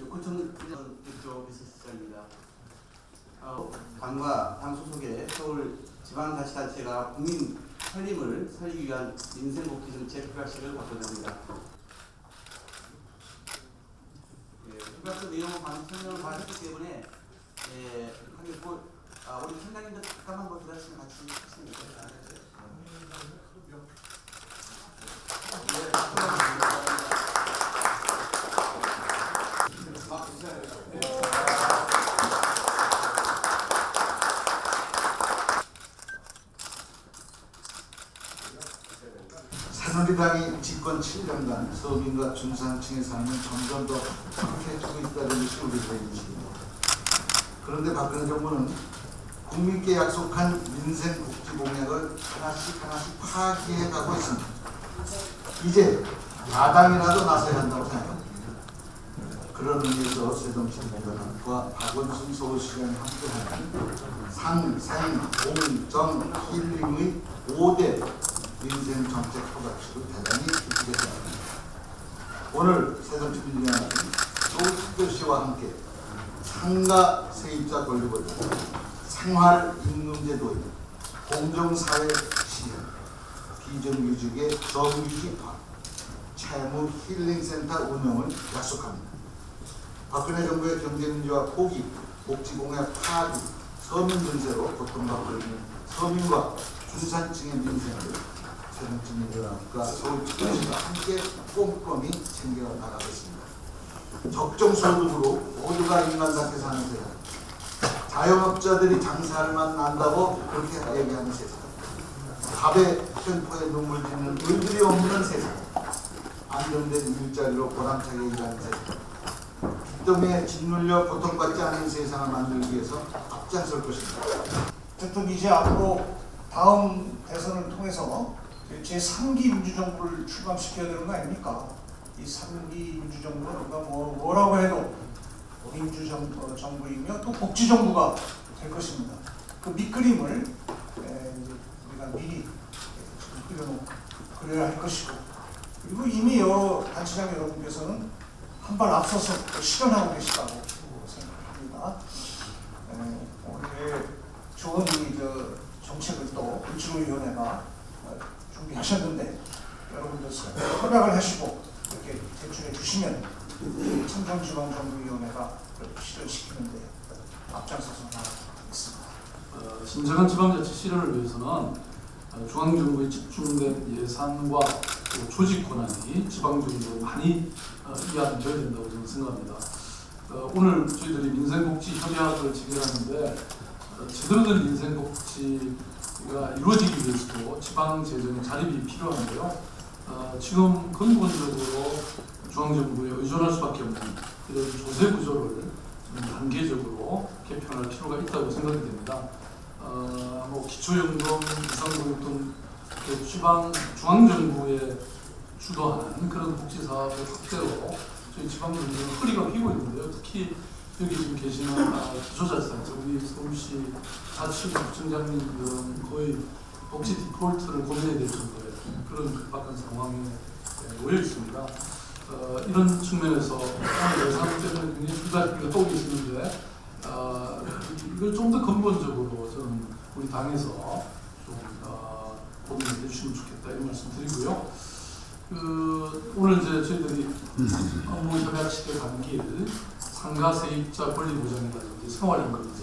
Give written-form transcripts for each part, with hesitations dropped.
구청 대표 비서실장입니다. 당과 당 소속의 서울 지방자치단체가 국민 살림을 살리기 위한 민생복지 정책 협약식을 받고자 합니다. 협약서 내용은 방금 설명을 다 했기 때문에 하겠고, 우리 선장님들 잠깐만 한번 들어가시면 같이 하시면 새누리당이 집권 7년간 서민과 중산층의 삶은 점점 더 악해지고 있다는 것이 우리의 인식입니다. 그런데 박근혜 정부는 국민께 약속한 민생복지 공약을 하나씩 파기해 가고 있습니다. 이제 야당이라도 나서야 한다고 생각합니다. 그런 의미에서 새정치민주연합과 박원순 서울시장이 함께하는 상, 사인, 공, 정, 힐링의 5대 민생정책 협약식을 대단히 기쁘게 생각합니다. 오늘 새정치민주연합은 서울특별시와 함께 상가 세입자 권리 보장, 생활임금제 도입, 공정사회 실현, 비정규직의 정규직화, 채무 힐링센터 운영을 약속합니다. 박근혜 정부의 경제민주화 포기, 복지공약 파기, 서민 증세로 고통받고 있는 서민과 중산층의 민생을 새정치민주연합과 서울특별시가 함께 꼼꼼히 챙겨나가겠습니다. 적정소득으로 모두가 인간답게 사는 세상, 자영업자들이 장사할만 난다고 그렇게 얘기하는 세상, 밥에 편포에 눈물 짓는 일들이 없는 세상, 안정된 일자리로 보람차게 일하는 세상, 빚더미에 짓눌려 고통받지 않은 세상을 만들기 위해서 앞장설 것입니다. 어쨌든 이제 앞으로 다음 대선을 통해서 제3기 민주정부를 출범시켜야 되는 거 아닙니까? 이 3기 민주정부는 우리가 뭐라고 해도 민주정부이며 또 복지정부가 될 것입니다. 그 밑그림을 우리가 미리 그려야 할 것이고, 그리고 이미 여러 단체장 여러분께서는 한 발 앞서서 실현하고 계시다고 생각합니다. 오늘 좋은 정책을 또 을지로위원회가 준비하셨는데 여러분들 협약을 하시고 이렇게 제출해 주시면 청정지방정부위원회가 실현시키는 데 앞장서서 나가겠습니다. 진정한 지방자치 실현을 위해서는 중앙정부의 집중된 예산과 또 조직 권한이 지방정부로 많이 이완되어야 된다고 저는 생각합니다. 오늘 저희들이 민생복지 협약을 체결하는데 제대로 된 민생복지가 이루어지기 위해서도 지방 재정의 자립이 필요한데요. 지금 근본적으로 중앙정부에 의존할 수밖에 없는 이런 조세 구조를 좀 단계적으로 개편할 필요가 있다고 생각이 됩니다. 기초연금, 유상공유등 중앙정부에 주도하는 그런 복지사업의 확대로 저희 지방정부는 허리가 휘고 있는데요. 특히 여기 지금 계시는 기초자치단체, 우리 서울시 자치구청장님들은 거의 복지 디폴트를 고민해야 될 정도의 그런 급박한 상황에 놓여 있습니다. 이런 측면에서 오늘 예산 때문에 굉장히 불가피가 떠오르고 있는데 이걸 좀 더 근본적으로 저는 우리 당에서 좀 고민을 해주시면 좋겠다 이런 말씀 드리고요. 오늘 이제 저희들이 업무 협약식에 담길 상가 세입자 권리 보장이라든지 생활임금제,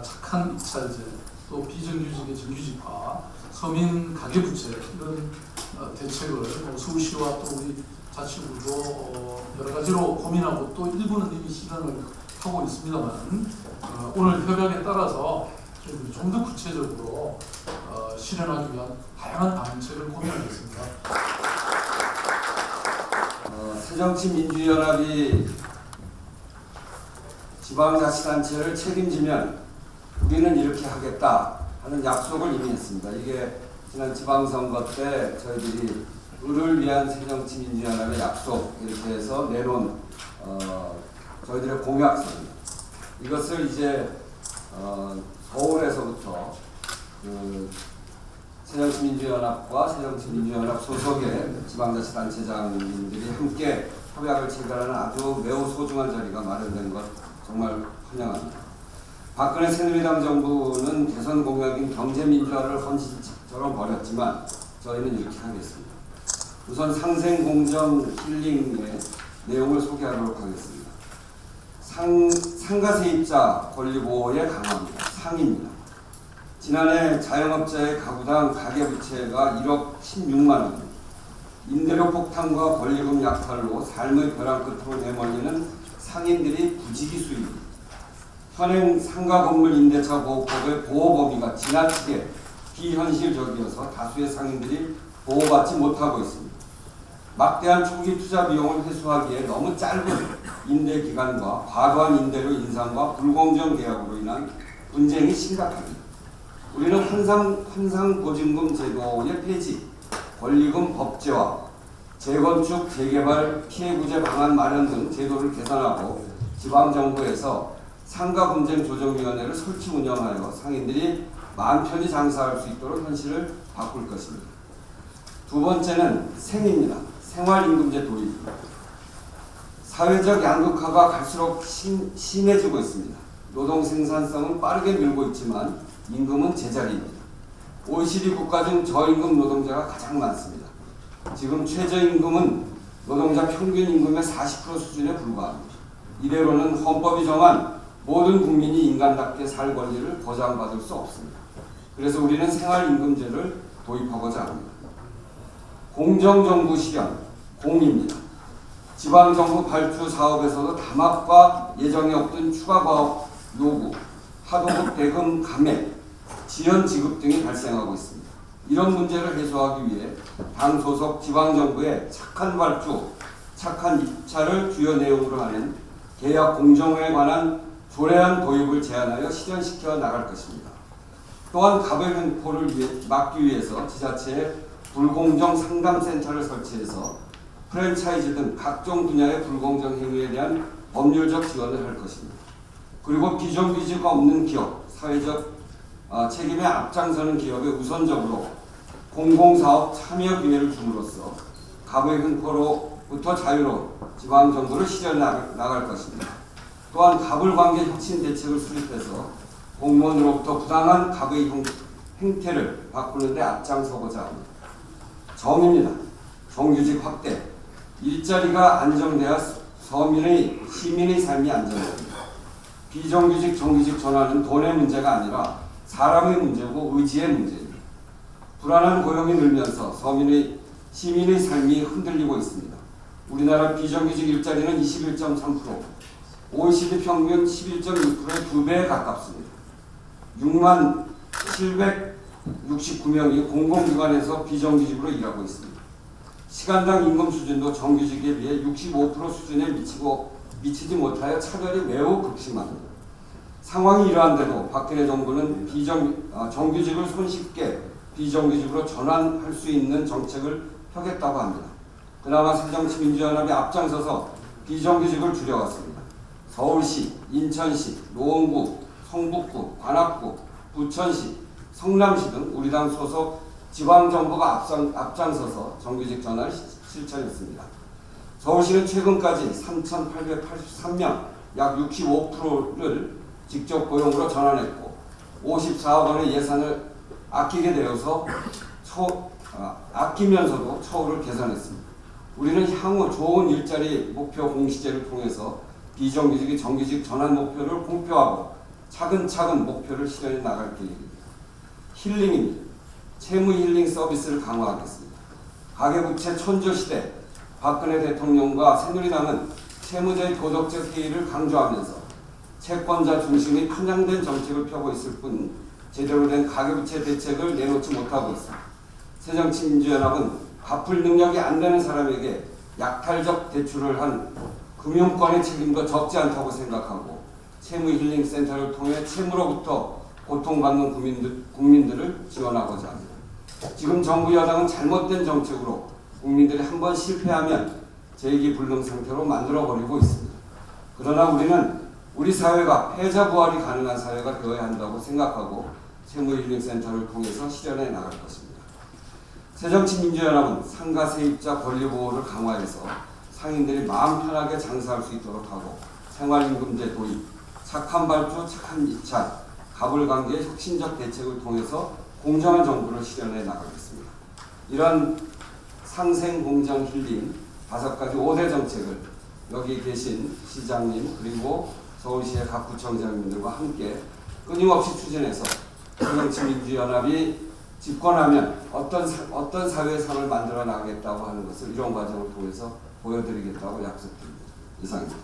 착한 입찰제, 또 비정규직의 정규직화, 서민 가계부채 이런 대책을 서울시와 또 우리 자치구도 여러 가지로 고민하고 또 일부는 이미 실현을 하고 있습니다만 오늘 협약에 따라서 저희들이 좀 더 구체적으로 실현하기 위한 다양한 방책을 고민하겠습니다. 새정치민주연합이 지방자치단체를 책임지면 우리는 이렇게 하겠다 하는 약속을 이미 했습니다. 이게 지난 지방선거 때 저희들이 을을 위한 새정치민주연합의 약속 이렇게 해서 내놓은 저희들의 공약서입니다. 이것을 이제 서울에서부터 새정치민주연합과 새정치민주연합 소속의 지방자치단체장님들이 함께 협약을 체결하는 아주 매우 소중한 자리가 마련된 것 정말 환영합니다. 박근혜 새누리당 정부는 대선 공약인 경제민주화를 헌신처럼 벌였지만 저희는 이렇게 하겠습니다. 우선 상생공정 힐링의 내용을 소개하도록 하겠습니다. 상가세입자 권리보호에 강화합니다. 상입니다. 지난해 자영업자의 가구당 가계부채가 1억 16만 원, 임대료 폭탄과 권리금 약탈로 삶의 벼랑 끝으로 내몰리는 상인들이 부지기 수입니다. 현행 상가건물 임대차 보호법의 보호 범위가 지나치게 비현실적이어서 다수의 상인들이 보호받지 못하고 있습니다. 막대한 초기 투자 비용을 회수하기에 너무 짧은 임대 기간과 과도한 임대료 인상과 불공정 계약으로 인한 분쟁이 심각합니다. 우리는 환상보증금 제도의 폐지, 권리금 법제화, 재건축, 재개발, 피해구제 방안 마련 등 제도를 개선하고 지방정부에서 상가분쟁조정위원회를 설치 운영하여 상인들이 마음 편히 장사할 수 있도록 현실을 바꿀 것입니다. 두 번째는 생입니다. 생활임금제 도입입니다. 사회적 양극화가 갈수록 심해지고 있습니다. 노동 생산성은 빠르게 늘고 있지만 임금은 제자리입니다. OECD 국가 중 저임금 노동자가 가장 많습니다. 지금 최저임금은 노동자 평균 임금의 40% 수준에 불과합니다. 이대로는 헌법이 정한 모든 국민이 인간답게 살 권리를 보장받을 수 없습니다. 그래서 우리는 생활임금제를 도입하고자 합니다. 공정정부 실현, 공입니다. 지방정부 발주 사업에서도 담합과 예정에 없던 추가 과업 요구, 하도급 대금 감액, 지연 지급 등이 발생하고 있습니다. 이런 문제를 해소하기 위해 당 소속 지방정부의 착한 발주, 착한 입찰을 주요 내용으로 하는 계약 공정에 관한 조례안 도입을 제안하여 실현시켜 나갈 것입니다. 또한 갑의 횡포를 막기 위해서 지자체에 불공정 상담센터를 설치해서 프랜차이즈 등 각종 분야의 불공정 행위에 대한 법률적 지원을 할 것입니다. 그리고 비정규직이 없는 기업, 사회적 책임에 앞장서는 기업에 우선적으로 공공사업 참여 기회를 줌으로써 갑의 횡포로부터 자유로운 지방정부를 실현해 나갈 것입니다. 또한 갑을 관계 혁신 대책을 수립해서 공무원으로부터 부당한 갑의 행태를 바꾸는 데 앞장서고자 합니다. 정입니다. 정규직 확대. 일자리가 안정돼야 시민의 삶이 안정됩니다. 비정규직, 정규직 전환은 돈의 문제가 아니라 사람의 문제고 의지의 문제입니다. 불안한 고용이 늘면서 시민의 삶이 흔들리고 있습니다. 우리나라 비정규직 일자리는 21.3%, OECD 평균 11.2%의 2배에 가깝습니다. 6만 769명이 공공기관에서 비정규직으로 일하고 있습니다. 시간당 임금 수준도 정규직에 비해 65% 수준에 미치지 못하여 차별이 매우 극심합니다. 상황이 이러한데도 박근혜 정부는 정규직을 손쉽게 비정규직으로 전환할 수 있는 정책을 펴겠다고 합니다. 그나마 새정치민주연합이 앞장서서 비정규직을 줄여왔습니다. 서울시, 인천시, 노원구, 성북구, 관악구, 부천시, 성남시 등 우리 당 소속 지방정부가 앞장서서 정규직 전환을 실천했습니다. 서울시는 최근까지 3,883명, 약 65%를 직접 고용으로 전환했고 54억 원의 예산을 아끼게 되어서 아끼면서도 처우를 개선했습니다. 우리는 향후 좋은 일자리 목표 공시제를 통해서 비정규직이 정규직 전환 목표를 공표하고 차근차근 목표를 실현해 나갈 계획입니다. 힐링입니다. 채무 힐링 서비스를 강화하겠습니다. 가계부채 천조시대 박근혜 대통령과 새누리당은 채무자의 도덕적 해이를 강조하면서 채권자 중심의 편향된 정책을 펴고 있을 뿐 제대로 된 가계부채 대책을 내놓지 못하고 있습니다. 새정치민주연합은 갚을 능력이 안 되는 사람에게 약탈적 대출을 한 금융권의 책임도 적지 않다고 생각하고 채무 힐링 센터를 통해 채무로부터 고통받는 국민들을 지원하고자 합니다. 지금 정부 여당은 잘못된 정책으로 국민들이 한번 실패하면 재기불능 상태로 만들어버리고 있습니다. 그러나 우리는 우리 사회가 패자 부활이 가능한 사회가 되어야 한다고 생각하고 채무 힐링 센터를 통해서 실현해 나갈 것입니다. 새정치민주연합은 상가 세입자 권리 보호를 강화해서 상인들이 마음 편하게 장사할 수 있도록 하고 생활임금제 도입, 착한 발주, 착한 입찰, 가불관계의 혁신적 대책을 통해서 공정한 정부를 실현해 나가겠습니다. 이런 상생공정 힐링 5가지 5대 정책을 여기 계신 시장님 그리고 서울시의 각 구청장님들과 함께 끊임없이 추진해서 새정치민주연합이 집권하면 어떤 사회상을 만들어 나가겠다고 하는 것을 이런 과정을 통해서 보여드리겠다고 약속드립니다. 이상입니다.